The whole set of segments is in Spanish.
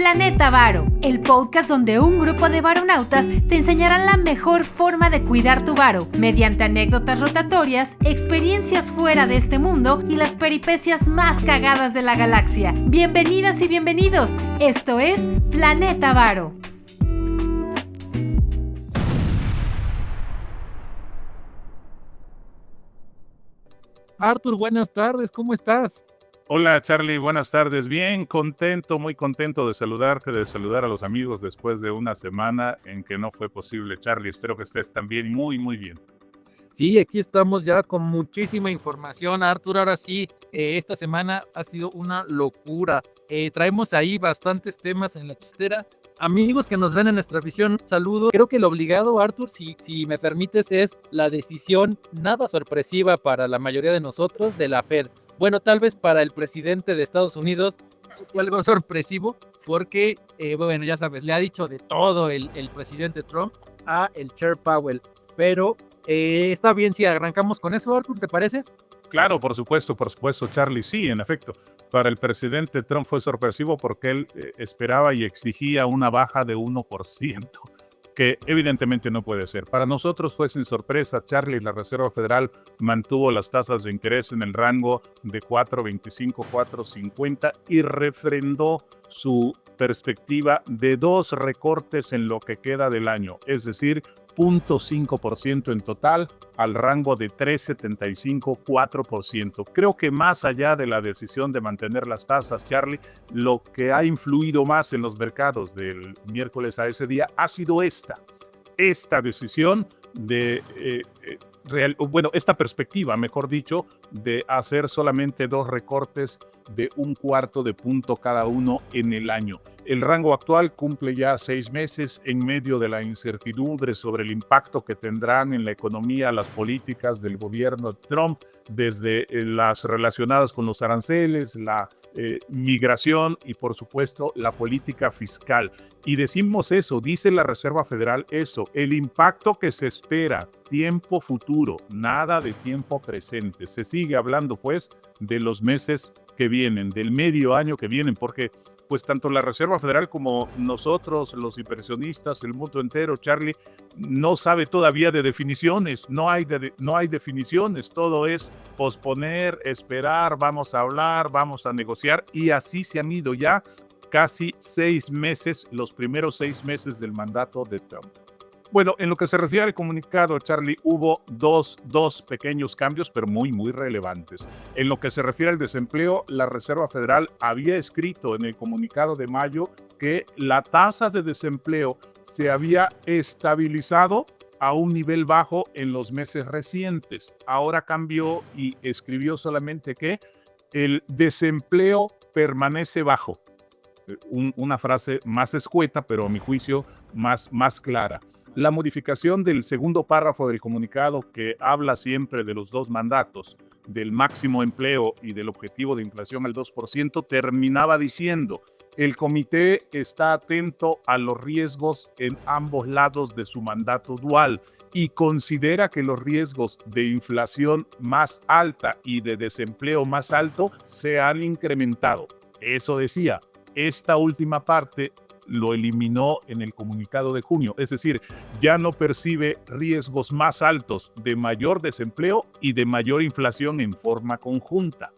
Planeta Varo, el podcast donde un grupo de varonautas te enseñarán la mejor forma de cuidar tu varo, mediante anécdotas rotatorias, experiencias fuera de este mundo y las peripecias más cagadas de la galaxia. Bienvenidas y bienvenidos, esto es Planeta Varo. Arthur, buenas tardes, ¿cómo estás? Hola Charlie, buenas tardes. Bien, contento, muy contento de saludarte, de saludar a los amigos después de una semana en que no fue posible. Charlie, espero que estés también muy bien. Sí, aquí estamos ya con muchísima información, Arthur. Ahora sí, esta semana ha sido una locura. Traemos ahí bastantes temas en la chistera. Amigos que nos ven en nuestra visión, saludo. Creo que lo obligado, Arthur, si me permites, es la decisión nada sorpresiva para la mayoría de nosotros de la Fed. Bueno, tal vez para el presidente de Estados Unidos fue algo sorpresivo porque, bueno, ya sabes, le ha dicho de todo el presidente Trump a el Chair Powell. Pero está bien si arrancamos con eso, Arthur, ¿te parece? Claro, por supuesto, Charlie. Sí, en efecto, para el presidente Trump fue sorpresivo porque él esperaba y exigía una baja de 1%, que evidentemente no puede ser. Para nosotros fue sin sorpresa. Charlie, la Reserva Federal mantuvo las tasas de interés en el rango de 4.25, 4.50 y refrendó su perspectiva de 2 recortes en lo que queda del año, es decir, 0.5% en total al rango de 3.75, 4%. Creo que más allá de la decisión de mantener las tasas, Charlie, lo que ha influido más en los mercados del miércoles a ese día ha sido esta decisión de esta perspectiva, mejor dicho, de hacer solamente 2 recortes de 1/4 de punto cada uno en el año. El rango actual cumple ya 6 meses en medio de la incertidumbre sobre el impacto que tendrán en la economía las políticas del gobierno de Trump, desde las relacionadas con los aranceles, la migración y por supuesto la política fiscal. Y decimos eso, dice la Reserva Federal eso, el impacto que se espera, tiempo futuro, nada de tiempo presente. Se sigue hablando pues de los meses que vienen, del medio año que vienen, porque pues tanto la Reserva Federal como nosotros, los inversionistas, el mundo entero, Charlie, no sabe todavía de definiciones, no hay definiciones, todo es posponer, esperar, vamos a hablar, vamos a negociar, y así se han ido ya casi 6 meses, los primeros 6 meses del mandato de Trump. Bueno, en lo que se refiere al comunicado, Charlie, hubo dos pequeños cambios, pero muy relevantes. En lo que se refiere al desempleo, la Reserva Federal había escrito en el comunicado de mayo que la tasa de desempleo se había estabilizado a un nivel bajo en los meses recientes. Ahora cambió y escribió solamente que el desempleo permanece bajo. Una frase más escueta, pero a mi juicio más clara. La modificación del segundo párrafo del comunicado, que habla siempre de los 2 mandatos, del máximo empleo y del objetivo de inflación al 2%, terminaba diciendo: el comité está atento a los riesgos en ambos lados de su mandato dual y considera que los riesgos de inflación más alta y de desempleo más alto se han incrementado. Eso decía. Esta última parte lo eliminó en el comunicado de junio, es decir, ya no percibe riesgos más altos de mayor desempleo y de mayor inflación en forma conjunta.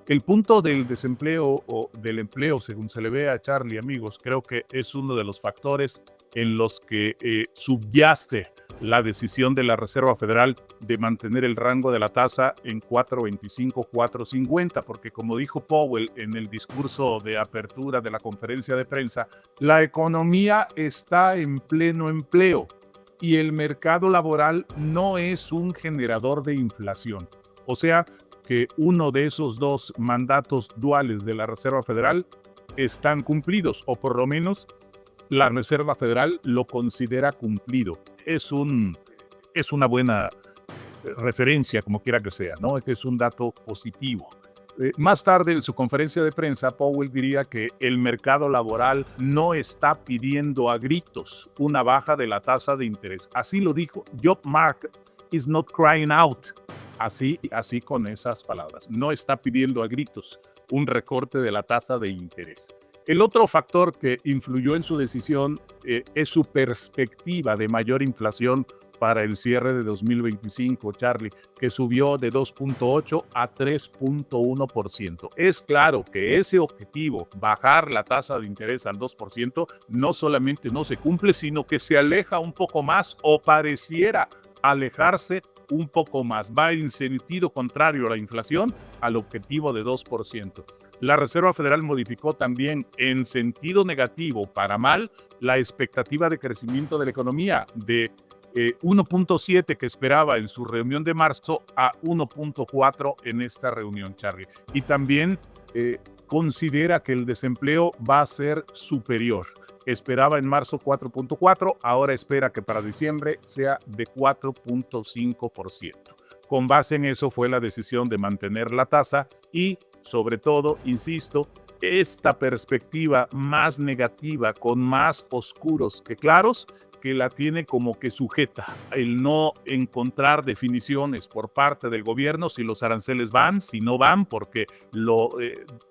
El punto del desempleo o del empleo, según se le ve a Charlie, amigos, creo que es uno de los factores en los que subyace la decisión de la Reserva Federal de mantener el rango de la tasa en 4.25, 4.50, porque como dijo Powell en el discurso de apertura de la conferencia de prensa, la economía está en pleno empleo y el mercado laboral no es un generador de inflación. O sea que uno de esos 2 mandatos duales de la Reserva Federal están cumplidos, o por lo menos la Reserva Federal lo considera cumplido. Es una buena referencia, como quiera que sea, ¿no? Es un dato positivo. Más tarde, en su conferencia de prensa, Powell diría que el mercado laboral no está pidiendo a gritos una baja de la tasa de interés. Así lo dijo. Job market is not crying out. Así con esas palabras. No está pidiendo a gritos un recorte de la tasa de interés. El otro factor que influyó en su decisión es su perspectiva de mayor inflación para el cierre de 2025, Charlie, que subió de 2.8 a 3.1%. Es claro que ese objetivo, bajar la tasa de interés al 2%, no solamente no se cumple, sino que se aleja un poco más o pareciera alejarse un poco más. Va en sentido contrario a la inflación, al objetivo de 2%. La Reserva Federal modificó también en sentido negativo, para mal, la expectativa de crecimiento de la economía de 1.7 que esperaba en su reunión de marzo a 1.4 en esta reunión, Charlie. Y también considera que el desempleo va a ser superior. Esperaba en marzo 4.4, ahora espera que para diciembre sea de 4.5%. Con base en eso fue la decisión de mantener la tasa y, sobre todo, insisto, esta perspectiva más negativa, con más oscuros que claros, que la tiene como que sujeta el no encontrar definiciones por parte del gobierno si los aranceles van, si no van, porque lo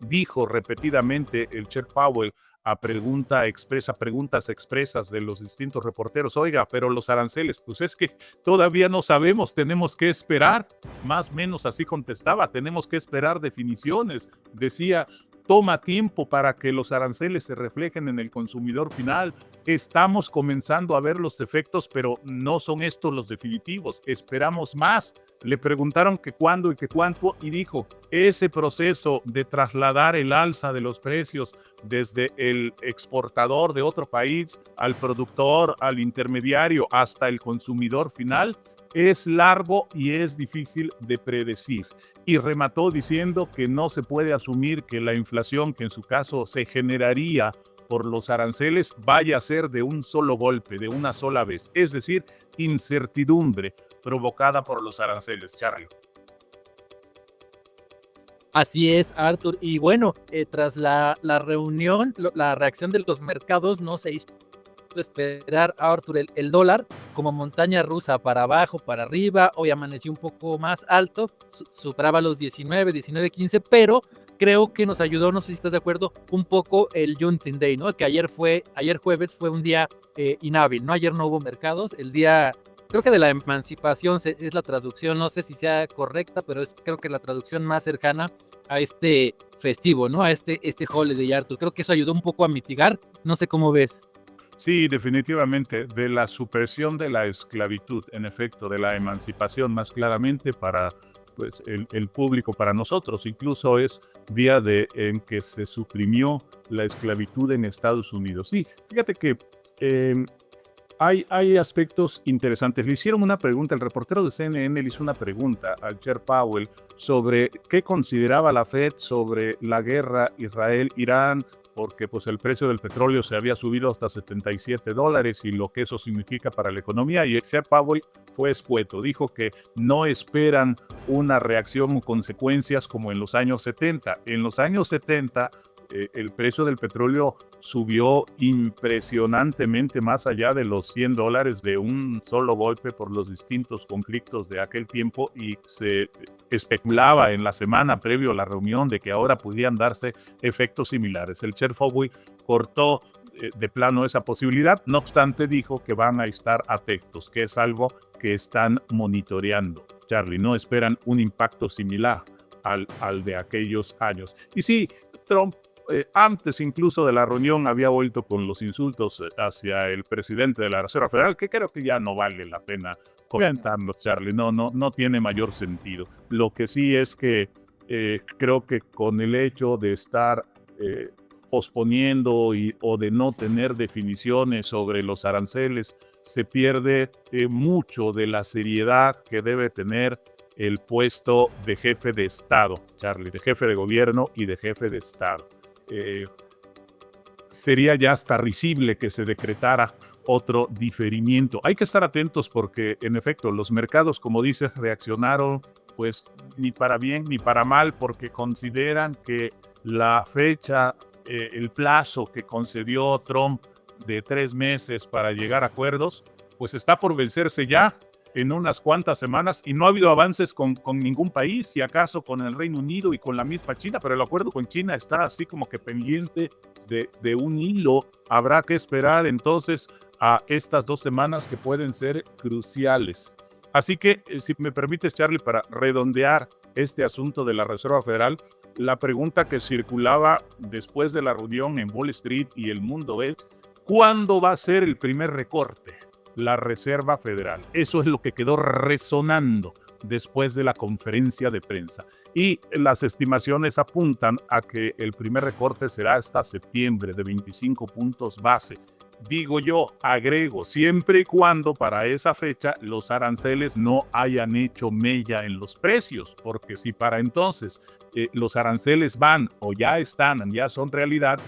dijo repetidamente el Chair Powell a preguntas expresas de los distintos reporteros. Oiga, pero los aranceles, pues es que todavía no sabemos, tenemos que esperar. Más o menos así contestaba, tenemos que esperar definiciones. Decía, toma tiempo para que los aranceles se reflejen en el consumidor final. Estamos comenzando a ver los efectos, pero no son estos los definitivos. Esperamos más. Le preguntaron que cuándo y que cuánto y dijo, ese proceso de trasladar el alza de los precios desde el exportador de otro país al productor, al intermediario, hasta el consumidor final, es largo y es difícil de predecir. Y remató diciendo que no se puede asumir que la inflación, que en su caso se generaría por los aranceles, vaya a ser de un solo golpe, de una sola vez. Es decir, incertidumbre provocada por los aranceles, Charlie. Así es, Arthur. Y bueno, tras la reunión, la reacción de los mercados no se hizo esperar, Arthur. El dólar como montaña rusa, para abajo, para arriba. Hoy amaneció un poco más alto, superaba los 19.15, pero creo que nos ayudó, no sé si estás de acuerdo, un poco el Juneteenth Day, ¿no? Que ayer jueves fue un día inhábil, ¿no? Ayer no hubo mercados, el día, creo que de la emancipación es la traducción, no sé si sea correcta, pero creo que la traducción más cercana a este festivo, ¿no? A este holiday, Arthur. Creo que eso ayudó un poco a mitigar, no sé cómo ves. Sí, definitivamente, de la supresión de la esclavitud, en efecto, de la emancipación más claramente para pues, el público, para nosotros. Incluso es día en que se suprimió la esclavitud en Estados Unidos. Sí, fíjate que hay aspectos interesantes. Le hicieron una pregunta, el reportero de CNN le hizo una pregunta al Chair Powell sobre qué consideraba la Fed sobre la guerra Israel-Irán, porque pues el precio del petróleo se había subido hasta $77 y lo que eso significa para la economía. Y el Chair Powell fue escueto, dijo que no esperan una reacción o consecuencias como en los años 70. En los años 70 el precio del petróleo subió impresionantemente más allá de los $100 de un solo golpe por los distintos conflictos de aquel tiempo, y se especulaba en la semana previo a la reunión de que ahora pudieran darse efectos similares. El Chair Powell cortó de plano esa posibilidad, no obstante dijo que van a estar atentos, que es algo que están monitoreando. Charlie, no esperan un impacto similar al de aquellos años. Y sí, Trump antes incluso de la reunión había vuelto con los insultos hacia el presidente de la Reserva Federal, que creo que ya no vale la pena comentarlo, Charlie, no tiene mayor sentido. Lo que sí es que creo que con el hecho de estar posponiendo o de no tener definiciones sobre los aranceles, se pierde mucho de la seriedad que debe tener el puesto de jefe de Estado, Charlie, de jefe de gobierno y de jefe de Estado. Sería ya hasta risible que se decretara otro diferimiento. Hay que estar atentos porque, en efecto, los mercados, como dices, reaccionaron pues ni para bien ni para mal, porque consideran que la fecha, el plazo que concedió Trump de 3 meses para llegar a acuerdos, pues está por vencerse ya en unas cuantas semanas, y no ha habido avances con ningún país, si acaso con el Reino Unido y con la misma China, pero el acuerdo con China está así como que pendiente de un hilo. Habrá que esperar entonces a estas 2 semanas que pueden ser cruciales. Así que, si me permites, Charlie, para redondear este asunto de la Reserva Federal, la pregunta que circulaba después de la reunión en Wall Street y el mundo es: ¿cuándo va a ser el primer recorte? La Reserva Federal. Eso es lo que quedó resonando después de la conferencia de prensa. Y las estimaciones apuntan a que el primer recorte será hasta septiembre de 25 puntos base. Digo yo, agrego, siempre y cuando para esa fecha los aranceles no hayan hecho mella en los precios, porque si para entonces los aranceles van o ya están, ya son realidad,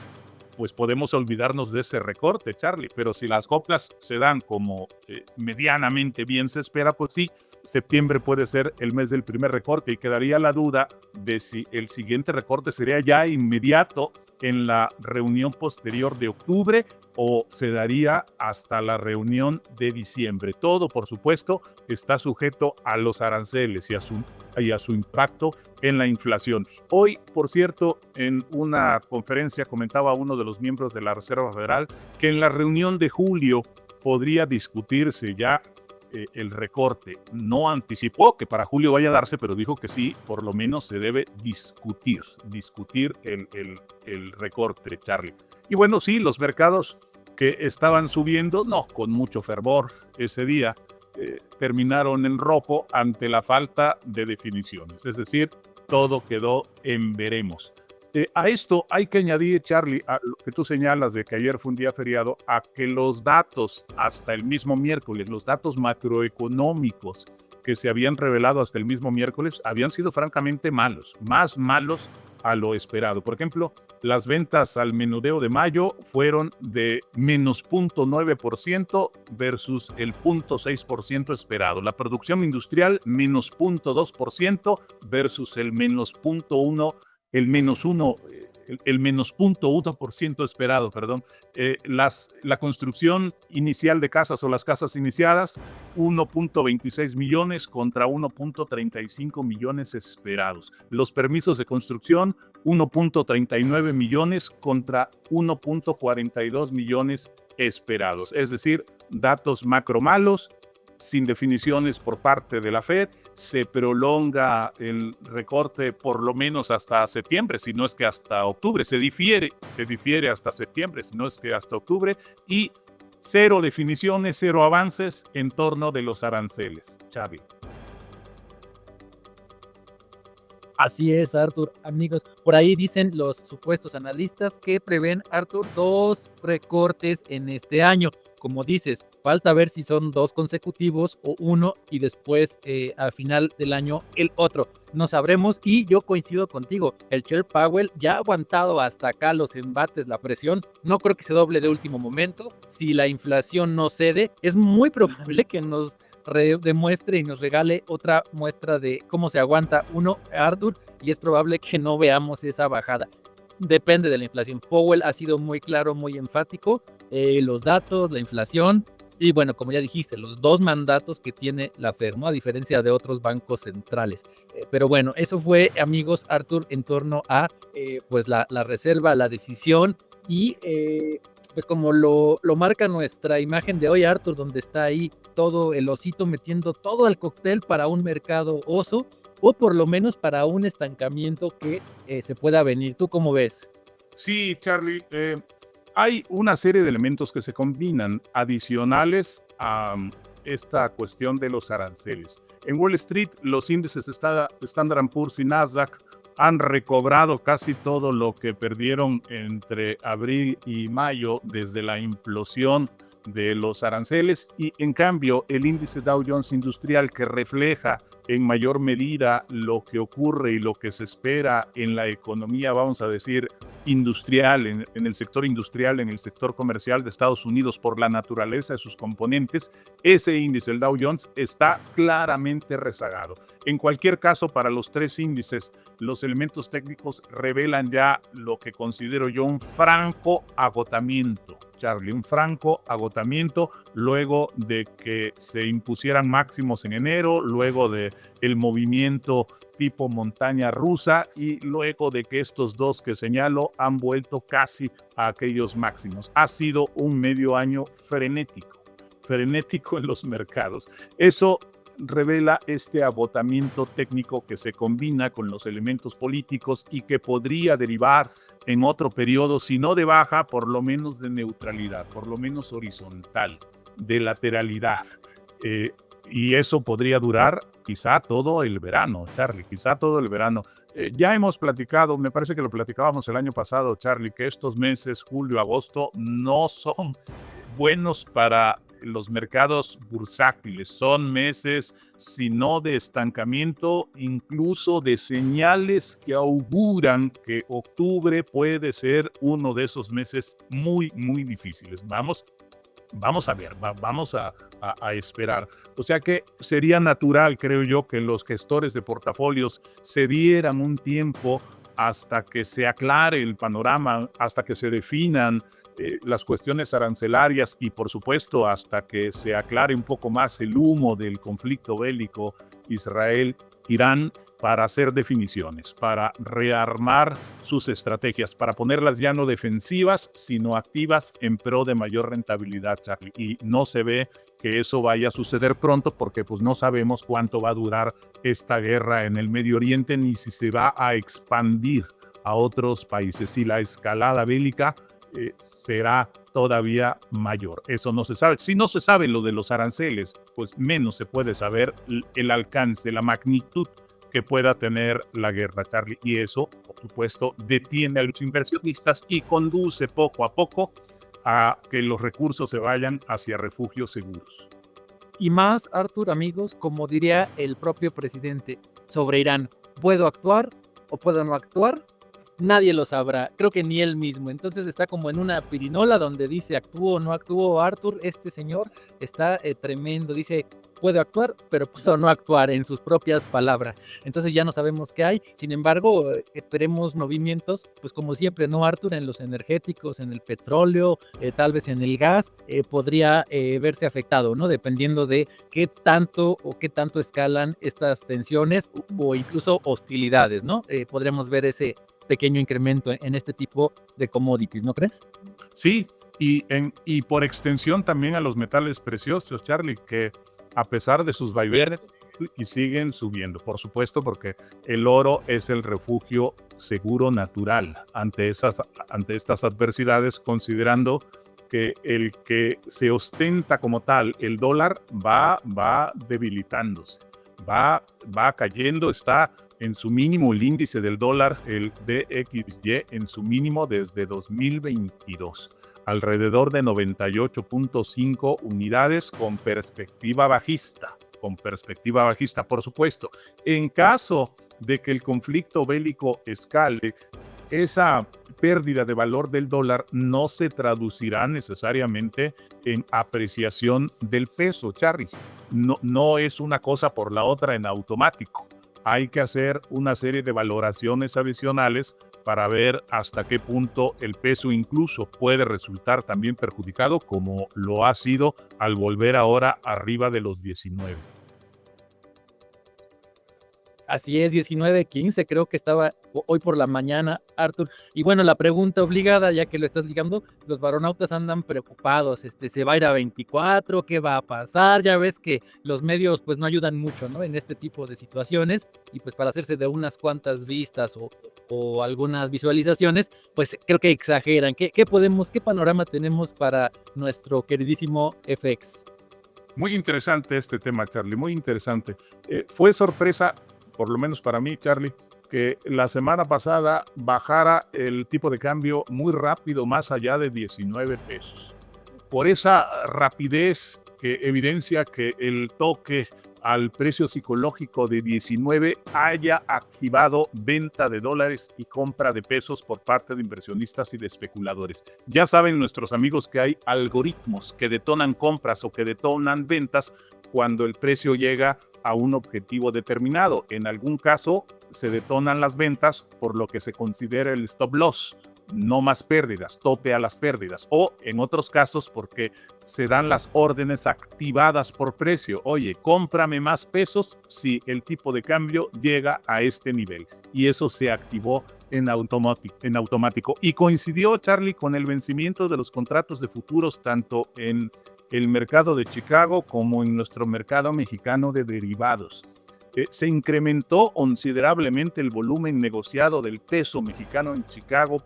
pues podemos olvidarnos de ese recorte, Charlie. Pero si las coplas se dan como medianamente bien se espera, pues sí, septiembre puede ser el mes del primer recorte, y quedaría la duda de si el siguiente recorte sería ya inmediato en la reunión posterior de octubre o se daría hasta la reunión de diciembre. Todo, por supuesto, está sujeto a los aranceles y a su impacto en la inflación. Hoy, por cierto, en una conferencia comentaba uno de los miembros de la Reserva Federal que en la reunión de julio podría discutirse ya el recorte. No anticipó que para julio vaya a darse, pero dijo que sí, por lo menos se debe discutir el recorte, Charlie. Y bueno, sí, los mercados que estaban subiendo, no con mucho fervor ese día, terminaron en rojo ante la falta de definiciones. Es decir, todo quedó en veremos. A esto hay que añadir, Charlie, a lo que tú señalas de que ayer fue un día feriado, a que los datos hasta el mismo miércoles, los datos macroeconómicos que se habían revelado hasta el mismo miércoles, habían sido francamente malos, más malos a lo esperado. Por ejemplo, las ventas al menudeo de mayo fueron de menos 0.9% versus el 0.6% esperado. La producción industrial menos 0.2% versus el menos 0.1%. El menos 0.1% esperado, perdón. La construcción inicial de casas o las casas iniciadas, 1.26 millones contra 1.35 millones esperados. Los permisos de construcción, 1.39 millones contra 1.42 millones esperados. Es decir, datos macro malos, sin definiciones por parte de la Fed. Se prolonga el recorte por lo menos hasta septiembre, si no es que hasta octubre. Se difiere hasta septiembre, si no es que hasta octubre. Y cero definiciones, cero avances en torno de los aranceles. Xavi. Así es, Arthur. Amigos, por ahí dicen los supuestos analistas que prevén, Arthur, 2 recortes en este año. Como dices, falta ver si son 2 consecutivos o 1 y después al final del año el otro. No sabremos, y yo coincido contigo. El Chair Powell ya ha aguantado hasta acá los embates, la presión. No creo que se doble de último momento. Si la inflación no cede, es muy probable que nos demuestre y nos regale otra muestra de cómo se aguanta uno, Arthur, y es probable que no veamos esa bajada. Depende de la inflación. Powell ha sido muy claro, muy enfático. Los datos, la inflación y bueno, como ya dijiste, los 2 mandatos que tiene la Fed, ¿no? A diferencia de otros bancos centrales. Pero bueno, eso fue, amigos, Arthur, en torno a pues la reserva, la decisión y pues como lo marca nuestra imagen de hoy, Arthur, donde está ahí todo el osito metiendo todo al cóctel para un mercado oso, o por lo menos para un estancamiento que se pueda venir. ¿Tú cómo ves? Sí, Charlie. Hay una serie de elementos que se combinan adicionales a esta cuestión de los aranceles. En Wall Street, los índices Standard & Poor's y Nasdaq han recobrado casi todo lo que perdieron entre abril y mayo desde la implosión de los aranceles, y en cambio el índice Dow Jones Industrial, que refleja en mayor medida lo que ocurre y lo que se espera en la economía, vamos a decir, industrial, en el sector industrial, en el sector comercial de Estados Unidos, por la naturaleza de sus componentes, ese índice, el Dow Jones, está claramente rezagado. En cualquier caso, para los 3 índices, los elementos técnicos revelan ya lo que considero yo un franco agotamiento, Charlie, un franco agotamiento luego de que se impusieran máximos en enero, luego de el movimiento tipo montaña rusa, y luego de que estos dos que señalo han vuelto casi a aquellos máximos. Ha sido un medio año frenético en los mercados. Eso revela este agotamiento técnico que se combina con los elementos políticos y que podría derivar en otro periodo, si no de baja, por lo menos de neutralidad, por lo menos horizontal, de lateralidad. Y eso podría durar quizá todo el verano, Charlie, quizá todo el verano. Ya hemos platicado, me parece que lo platicábamos el año pasado, Charlie, que estos meses, julio, agosto, no son buenos para los mercados bursátiles. Son meses, si no de estancamiento, incluso de señales que auguran que octubre puede ser uno de esos meses muy, muy difíciles. Vamos a ver, vamos a esperar. O sea que sería natural, creo yo, que los gestores de portafolios se dieran un tiempo hasta que se aclare el panorama, hasta que se definan las cuestiones arancelarias y, por supuesto, hasta que se aclare un poco más el humo del conflicto bélico Israel-Irán, para hacer definiciones, para rearmar sus estrategias, para ponerlas ya no defensivas, sino activas en pro de mayor rentabilidad, Charlie. Y no se ve que eso vaya a suceder pronto, porque pues no sabemos cuánto va a durar esta guerra en el Medio Oriente, ni si se va a expandir a otros países. Si la escalada bélica será todavía mayor. Eso no se sabe. Si no se sabe lo de los aranceles, pues menos se puede saber el alcance, la magnitud que pueda tener la guerra, Charlie. Y eso, por supuesto, detiene a los inversionistas y conduce poco a poco a que los recursos se vayan hacia refugios seguros. Y más, Arthur, amigos, como diría el propio presidente sobre Irán, ¿puedo actuar o puedo no actuar? Nadie lo sabrá, creo que ni él mismo. Entonces está como en una pirinola donde dice actúo o no actúo. Arthur, este señor está tremendo, dice puede actuar, pero puede no actuar, en sus propias palabras. Entonces ya no sabemos qué hay. Sin embargo, esperemos movimientos, pues como siempre, ¿no, Arthur? En los energéticos, en el petróleo, tal vez en el gas, podría verse afectado, ¿no? Dependiendo de qué tanto escalan estas tensiones o incluso hostilidades, ¿no? Podremos ver ese pequeño incremento en este tipo de commodities, ¿no crees? Sí, y por extensión también a los metales preciosos, Charlie, que a pesar de sus vaivenes y siguen subiendo, por supuesto, porque el oro es el refugio seguro natural ante estas adversidades, considerando que el que se ostenta como tal, el dólar, va debilitándose, va cayendo, está en su mínimo el índice del dólar, el DXY, en su mínimo desde 2022. Alrededor de 98.5 unidades con perspectiva bajista, por supuesto. En caso de que el conflicto bélico escale, esa pérdida de valor del dólar no se traducirá necesariamente en apreciación del peso, Charlie. No es una cosa por la otra en automático. Hay que hacer una serie de valoraciones adicionales para ver hasta qué punto el peso incluso puede resultar también perjudicado, como lo ha sido al volver ahora arriba de los 19. Así es, 19.15 creo que estaba hoy por la mañana, Arthur. Y bueno, la pregunta obligada, ya que lo estás ligando, los varonautas andan preocupados, ¿se va a ir a 24? ¿Qué va a pasar? Ya ves que los medios pues no ayudan mucho, ¿no? En este tipo de situaciones, y pues para hacerse de unas cuantas vistas o algunas visualizaciones, pues creo que exageran. ¿Qué panorama tenemos para nuestro queridísimo FX? Muy interesante este tema, Charlie, muy interesante. Fue sorpresa, por lo menos para mí, Charlie, que la semana pasada bajara el tipo de cambio muy rápido, más allá de 19 pesos. Por esa rapidez que evidencia que el toque al precio psicológico de 19 haya activado venta de dólares y compra de pesos por parte de inversionistas y de especuladores. Ya saben nuestros amigos que hay algoritmos que detonan compras o que detonan ventas cuando el precio llega a un objetivo determinado. En algún caso se detonan las ventas por lo que se considera el stop loss, no más pérdidas, tope a las pérdidas, o en otros casos porque se dan las órdenes activadas por precio. Oye, cómprame más pesos si el tipo de cambio llega a este nivel. Y eso se activó en automático. Y coincidió, Charlie, con el vencimiento de los contratos de futuros, tanto en el mercado de Chicago como en nuestro mercado mexicano de derivados. Se incrementó considerablemente el volumen negociado del peso mexicano en Chicago,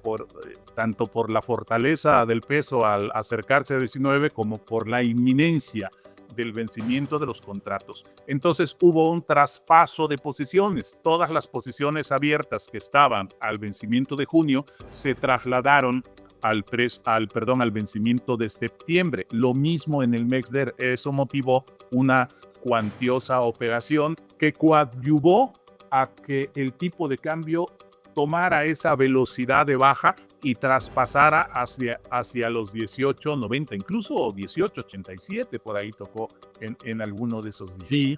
tanto por la fortaleza del peso al acercarse a 19 como por la inminencia del vencimiento de los contratos. Entonces hubo un traspaso de posiciones. Todas las posiciones abiertas que estaban al vencimiento de junio se trasladaron al vencimiento de septiembre. Lo mismo en el MEXDR. Eso motivó una cuantiosa operación que coadyuvó a que el tipo de cambio tomara esa velocidad de baja y traspasara hacia los 18.90, incluso 18.87, por ahí tocó en alguno de esos días. Sí.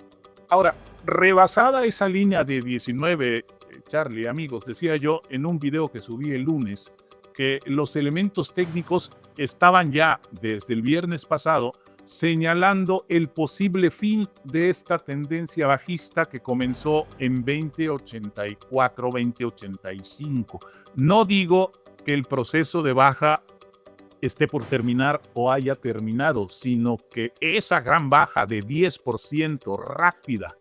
Ahora, rebasada esa línea de 19, Charlie, amigos, decía yo en un video que subí el lunes que los elementos técnicos estaban ya desde el viernes pasado señalando el posible fin de esta tendencia bajista que comenzó en 2084, 2085. No digo que el proceso de baja esté por terminar o haya terminado, sino que esa gran baja de 10% rápida,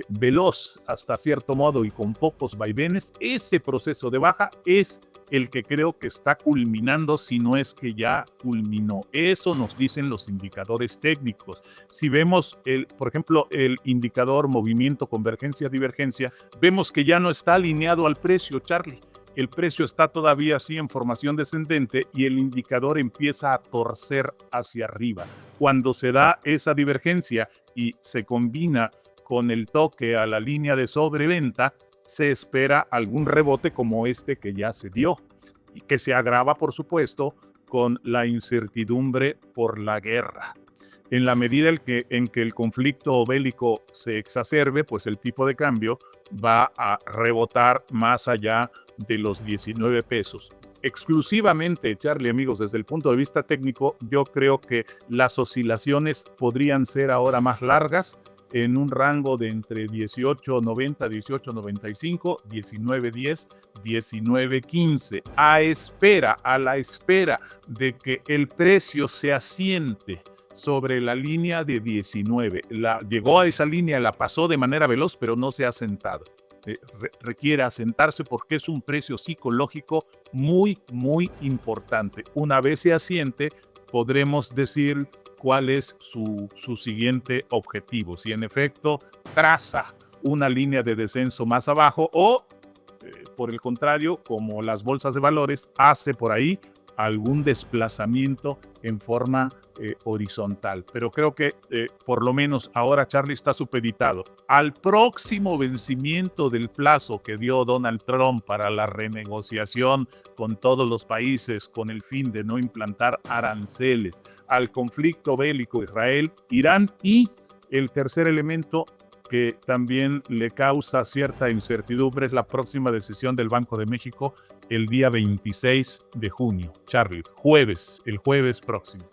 veloz hasta cierto modo y con pocos vaivenes, ese proceso de baja es el que creo que está culminando, si no es que ya culminó. Eso nos dicen los indicadores técnicos. Si vemos, por ejemplo, el indicador movimiento, convergencia, divergencia, vemos que ya no está alineado al precio, Charlie. El precio está todavía así en formación descendente y el indicador empieza a torcer hacia arriba. Cuando se da esa divergencia y se combina con el toque a la línea de sobreventa, se espera algún rebote como este que ya se dio y que se agrava, por supuesto, con la incertidumbre por la guerra. En la medida en que el conflicto bélico se exacerbe, pues el tipo de cambio va a rebotar más allá de los 19 pesos. Exclusivamente, Charlie, amigos, desde el punto de vista técnico, yo creo que las oscilaciones podrían ser ahora más largas, en un rango de entre 18.90, 18.95, 19.10, 19.15, a la espera de que el precio se asiente sobre la línea de 19. Llegó a esa línea, la pasó de manera veloz, pero no se ha asentado. Requiere asentarse porque es un precio psicológico muy, muy importante. Una vez se asiente, podremos decir cuál es su siguiente objetivo. Si en efecto traza una línea de descenso más abajo o, por el contrario, como las bolsas de valores, hace por ahí algún desplazamiento en forma horizontal. Pero creo que por lo menos ahora, Charlie, está supeditado al próximo vencimiento del plazo que dio Donald Trump para la renegociación con todos los países con el fin de no implantar aranceles, al conflicto bélico Israel-Irán y el tercer elemento que también le causa cierta incertidumbre es la próxima decisión del Banco de México el día 26 de junio. Charlie, el jueves próximo.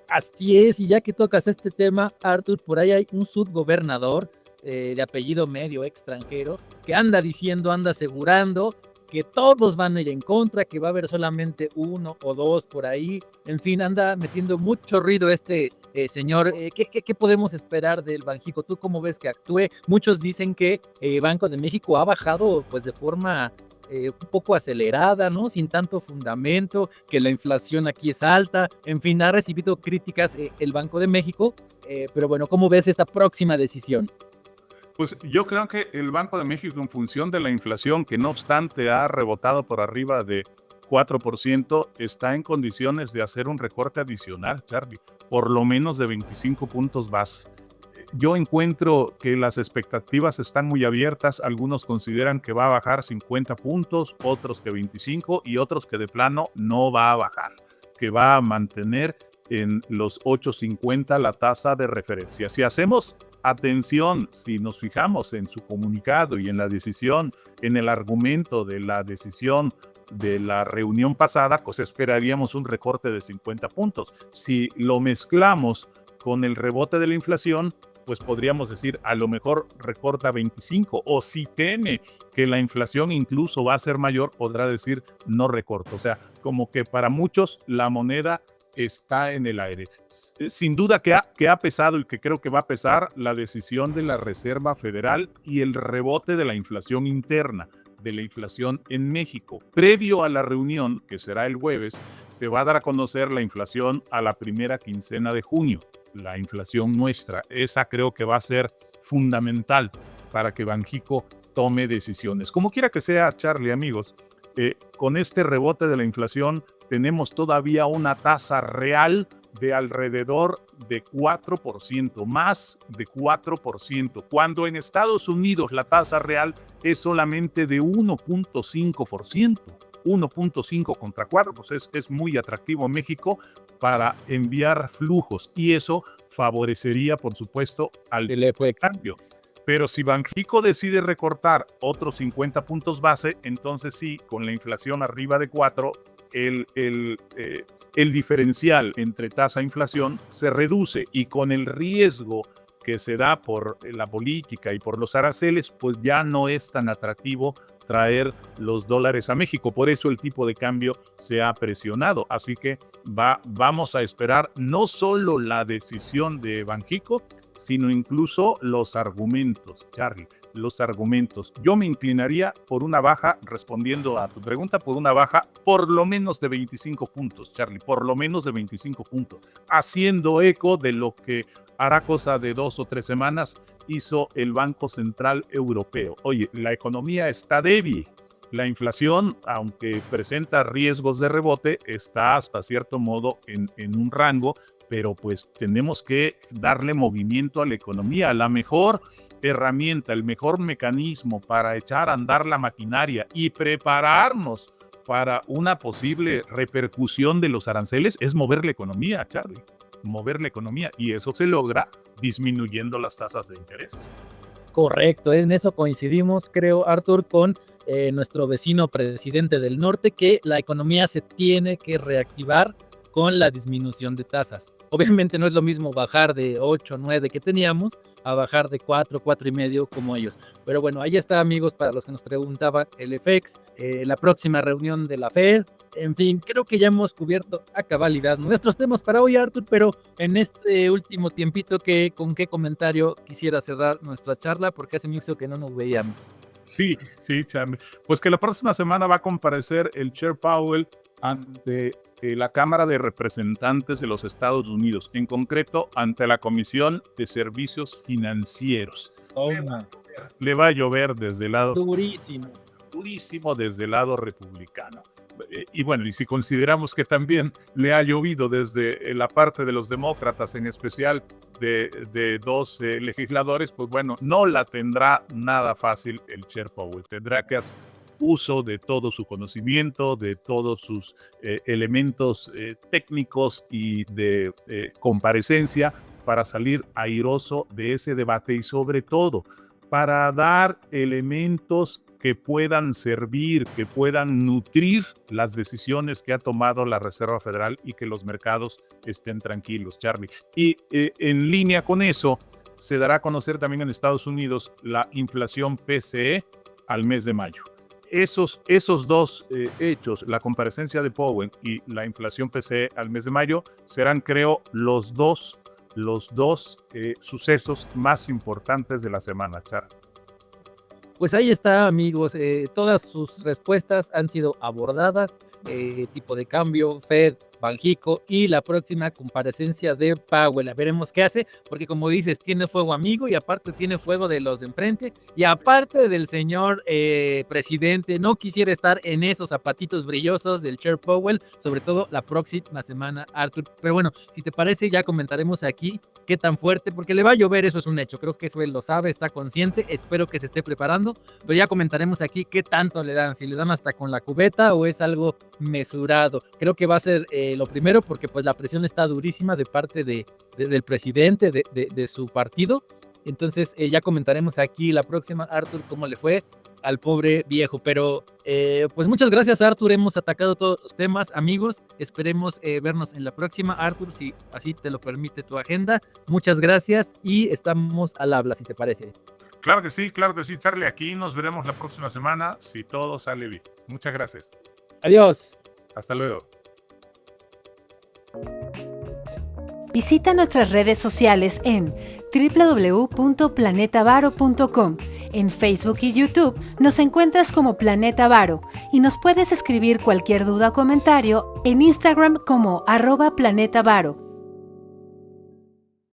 Así es, y ya que tocas este tema, Arthur, por ahí hay un subgobernador de apellido medio extranjero que anda asegurando que todos van a ir en contra, que va a haber solamente uno o dos por ahí. En fin, anda metiendo mucho ruido señor. ¿Qué podemos esperar del Banxico? ¿Tú cómo ves que actúe? Muchos dicen que Banco de México ha bajado pues de forma un poco acelerada, ¿no? Sin tanto fundamento, que la inflación aquí es alta. En fin, ha recibido críticas el Banco de México. Pero bueno, ¿cómo ves esta próxima decisión? Pues yo creo que el Banco de México, en función de la inflación, que no obstante ha rebotado por arriba de 4%, está en condiciones de hacer un recorte adicional, Charlie, por lo menos de 25 puntos base. Yo encuentro que las expectativas están muy abiertas. Algunos consideran que va a bajar 50 puntos, otros que 25 y otros que de plano no va a bajar, que va a mantener en los 8.50 la tasa de referencia. Si hacemos atención, si nos fijamos en su comunicado y en la decisión, en el argumento de la decisión de la reunión pasada, pues esperaríamos un recorte de 50 puntos. Si lo mezclamos con el rebote de la inflación, pues podríamos decir, a lo mejor recorta 25, o si teme que la inflación incluso va a ser mayor, podrá decir no recorto. O sea, como que para muchos la moneda está en el aire. Sin duda que ha pesado y que creo que va a pesar la decisión de la Reserva Federal y el rebote de la inflación interna, de la inflación en México. Previo a la reunión, que será el jueves, se va a dar a conocer la inflación a la primera quincena de junio. La inflación nuestra, esa creo que va a ser fundamental para que Banxico tome decisiones. Como quiera que sea, Charlie, amigos, con este rebote de la inflación tenemos todavía una tasa real de alrededor de 4%, más de 4%, cuando en Estados Unidos la tasa real es solamente de 1.5%. 1.5 contra 4, pues es muy atractivo México para enviar flujos y eso favorecería, por supuesto, al cambio. Pero si Banxico decide recortar otros 50 puntos base, entonces sí, con la inflación arriba de 4, el diferencial entre tasa e inflación se reduce y con el riesgo que se da por la política y por los aranceles, pues ya no es tan atractivo traer los dólares a México. Por eso el tipo de cambio se ha presionado. Así que vamos a esperar no solo la decisión de Banxico, sino incluso los argumentos, Charlie, los argumentos. Yo me inclinaría por una baja, respondiendo a tu pregunta, por una baja por lo menos de 25 puntos, Charlie, por lo menos de 25 puntos, haciendo eco de lo que hará cosa de 2 o 3 semanas hizo el Banco Central Europeo. Oye, la economía está débil. La inflación, aunque presenta riesgos de rebote, está hasta cierto modo en un rango, pero pues tenemos que darle movimiento a la economía. La mejor herramienta, el mejor mecanismo para echar a andar la maquinaria y prepararnos para una posible repercusión de los aranceles es mover la economía, Charlie. Mover la economía, y eso se logra disminuyendo las tasas de interés. Correcto, en eso coincidimos, creo, Arthur, con nuestro vecino presidente del norte, que la economía se tiene que reactivar con la disminución de tasas. Obviamente no es lo mismo bajar de 8, 9 que teníamos a bajar de 4, 4.5 como ellos. Pero bueno, ahí está, amigos, para los que nos preguntaban el FX, la próxima reunión de la FED. En fin, creo que ya hemos cubierto a cabalidad nuestros temas para hoy, Arthur, pero en este último tiempito, ¿con qué comentario quisiera cerrar nuestra charla? Porque hace mucho que no nos veíamos. Sí, Charlie. Pues que la próxima semana va a comparecer el Chair Powell ante la Cámara de Representantes de los Estados Unidos, en concreto ante la Comisión de Servicios Financieros. Le va a llover desde el lado durísimo desde el lado republicano. Y bueno, y si consideramos que también le ha llovido desde la parte de los demócratas, en especial de 2 legisladores, pues bueno, no la tendrá nada fácil el Chair Powell. Tendrá que hacer uso de todo su conocimiento, de todos sus elementos técnicos y de comparecencia para salir airoso de ese debate y sobre todo para dar elementos que puedan servir, que puedan nutrir las decisiones que ha tomado la Reserva Federal y que los mercados estén tranquilos, Charlie. Y en línea con eso, se dará a conocer también en Estados Unidos la inflación PCE al mes de mayo. Esos 2 hechos, la comparecencia de Powell y la inflación PCE al mes de mayo, serán, creo, los dos sucesos más importantes de la semana, Charlie. Pues ahí está, amigos, todas sus respuestas han sido abordadas, tipo de cambio, Fed, Banxico y la próxima comparecencia de Powell. Veremos qué hace, porque como dices, tiene fuego amigo y aparte tiene fuego de los de enfrente y aparte del señor presidente, no quisiera estar en esos zapatitos brillosos del Chair Powell, sobre todo la próxima semana, Arthur. Pero bueno, si te parece, ya comentaremos aquí qué tan fuerte, porque le va a llover, eso es un hecho, creo que eso él lo sabe, está consciente, espero que se esté preparando, pero ya comentaremos aquí qué tanto le dan, si le dan hasta con la cubeta o es algo mesurado. Creo que va a ser lo primero, porque pues la presión está durísima de parte del presidente de su partido. Entonces ya comentaremos aquí la próxima, Arthur, cómo le fue. al pobre viejo. Pero pues muchas gracias, Arthur. Hemos atacado todos los temas, amigos. Esperemos vernos en la próxima, Arthur, si así te lo permite tu agenda. Muchas gracias y estamos al habla, si te parece. Claro que sí, Charlie. Aquí nos veremos la próxima semana si todo sale bien. Muchas gracias. Adiós. Hasta luego. Visita nuestras redes sociales en www.planetavaro.com. En Facebook y YouTube nos encuentras como Planeta Varo y nos puedes escribir cualquier duda o comentario en Instagram como @planetavaro.